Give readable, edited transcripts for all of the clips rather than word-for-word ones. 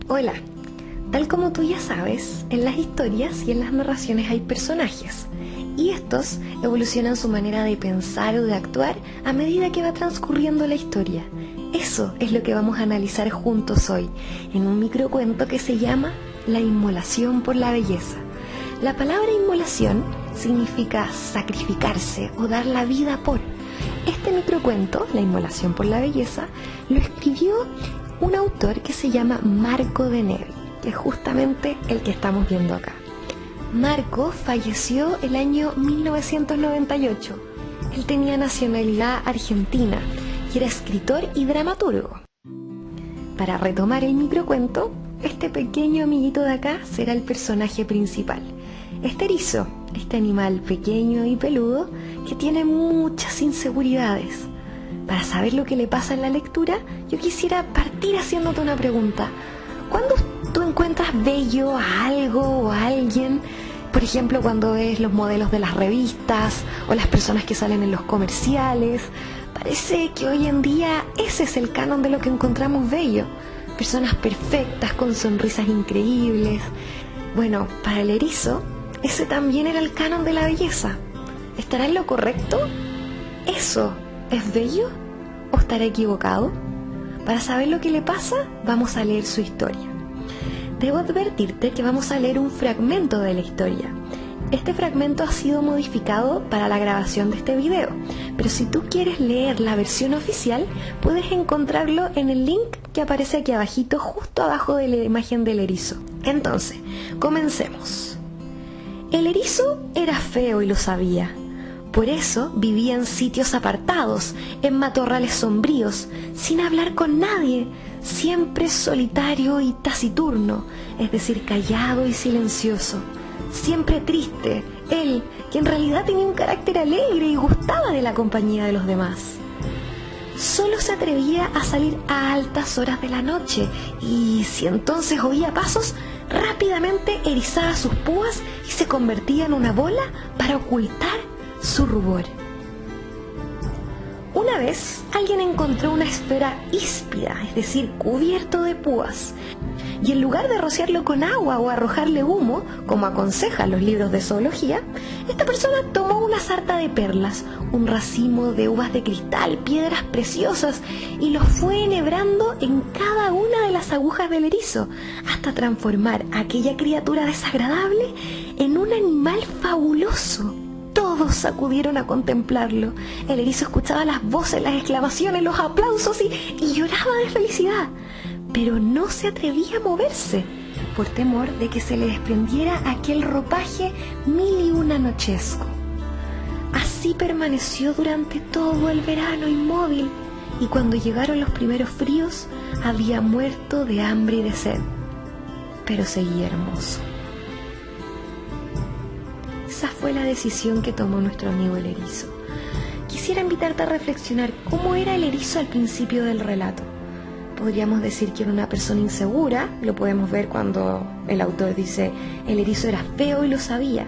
Hola, tal como tú ya sabes, en las historias y en las narraciones hay personajes, y estos evolucionan su manera de pensar o de actuar a medida que va transcurriendo la historia. Eso es lo que vamos a analizar juntos hoy, en un microcuento que se llama La inmolación por la belleza. La palabra inmolación significa sacrificarse o dar la vida por. Este microcuento, La inmolación por la belleza, lo escribió un autor que se llama Marco de Nevi, que es justamente el que estamos viendo acá. Marco falleció el año 1998. Él tenía nacionalidad argentina y era escritor y dramaturgo. Para retomar el microcuento, este pequeño amiguito de acá será el personaje principal. Este erizo, este animal pequeño y peludo que tiene muchas inseguridades. Para saber lo que le pasa en la lectura, yo quisiera partir haciéndote una pregunta. ¿Cuándo tú encuentras bello a algo o a alguien? Por ejemplo, cuando ves los modelos de las revistas o las personas que salen en los comerciales. Parece que hoy en día ese es el canon de lo que encontramos bello. Personas perfectas, con sonrisas increíbles. Bueno, para el erizo, ese también era el canon de la belleza. ¿Estará en lo correcto? ¿Eso es bello o estará equivocado? Para saber lo que le pasa, vamos a leer su historia. Debo advertirte que vamos a leer un fragmento de la historia. Este fragmento ha sido modificado para la grabación de este video, pero si tú quieres leer la versión oficial, puedes encontrarlo en el link que aparece aquí abajito, justo abajo de la imagen del erizo. Entonces, comencemos. El erizo era feo y lo sabía. Por eso vivía en sitios apartados, en matorrales sombríos, sin hablar con nadie, siempre solitario y taciturno, es decir, callado y silencioso. Siempre triste, él, que en realidad tenía un carácter alegre y gustaba de la compañía de los demás. Solo se atrevía a salir a altas horas de la noche y si entonces oía pasos, rápidamente erizaba sus púas y se convertía en una bola para ocultar su rubor. Una vez alguien encontró una esfera híspida, es decir, cubierto de púas, y en lugar de rociarlo con agua o arrojarle humo, como aconsejan los libros de zoología, esta persona tomó una sarta de perlas, un racimo de uvas de cristal, piedras preciosas, y los fue enhebrando en cada una de las agujas del erizo, hasta transformar a aquella criatura desagradable en un animal fabuloso. Todos acudieron a contemplarlo. El erizo escuchaba las voces, las exclamaciones, los aplausos y lloraba de felicidad. Pero no se atrevía a moverse, por temor de que se le desprendiera aquel ropaje mil y una nochesco. Así permaneció durante todo el verano inmóvil, y cuando llegaron los primeros fríos, había muerto de hambre y de sed. Pero seguía hermoso. Esa fue la decisión que tomó nuestro amigo el erizo. Quisiera invitarte a reflexionar cómo era el erizo al principio del relato. Podríamos decir que era una persona insegura, lo podemos ver cuando el autor dice el erizo era feo y lo sabía.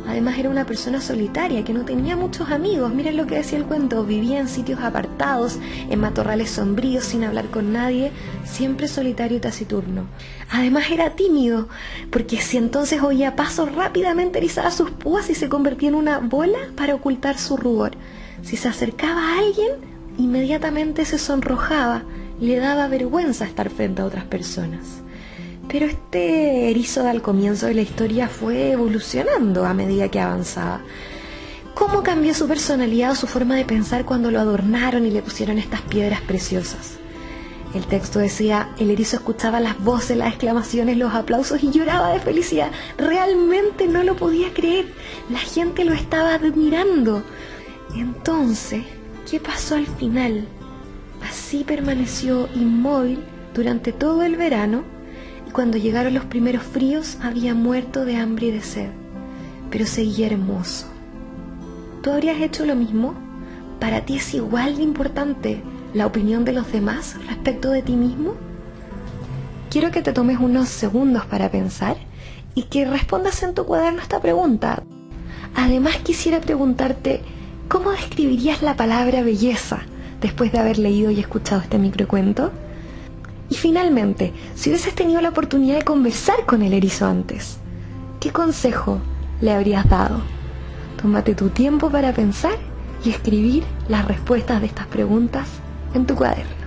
Además era una persona solitaria que no tenía muchos amigos. Miren lo que decía el cuento, vivía en sitios apartados, en matorrales sombríos, sin hablar con nadie, siempre solitario y taciturno. Además era tímido, porque si entonces oía pasos rápidamente erizaba sus púas y se convertía en una bola para ocultar su rubor. Si se acercaba a alguien, inmediatamente se sonrojaba, le daba vergüenza estar frente a otras personas. Pero este erizo al comienzo de la historia fue evolucionando a medida que avanzaba. ¿Cómo cambió su personalidad o su forma de pensar cuando lo adornaron y le pusieron estas piedras preciosas? El texto decía, el erizo escuchaba las voces, las exclamaciones, los aplausos y lloraba de felicidad. Realmente no lo podía creer. La gente lo estaba admirando. Entonces, ¿qué pasó al final? Así permaneció inmóvil durante todo el verano. Cuando llegaron los primeros fríos, había muerto de hambre y de sed, pero seguía hermoso. ¿Tú habrías hecho lo mismo? ¿Para ti es igual de importante la opinión de los demás respecto de ti mismo? Quiero que te tomes unos segundos para pensar y que respondas en tu cuaderno esta pregunta. Además, quisiera preguntarte, ¿cómo describirías la palabra belleza después de haber leído y escuchado este microcuento? Y finalmente, si hubieses tenido la oportunidad de conversar con el erizo antes, ¿qué consejo le habrías dado? Tómate tu tiempo para pensar y escribir las respuestas de estas preguntas en tu cuaderno.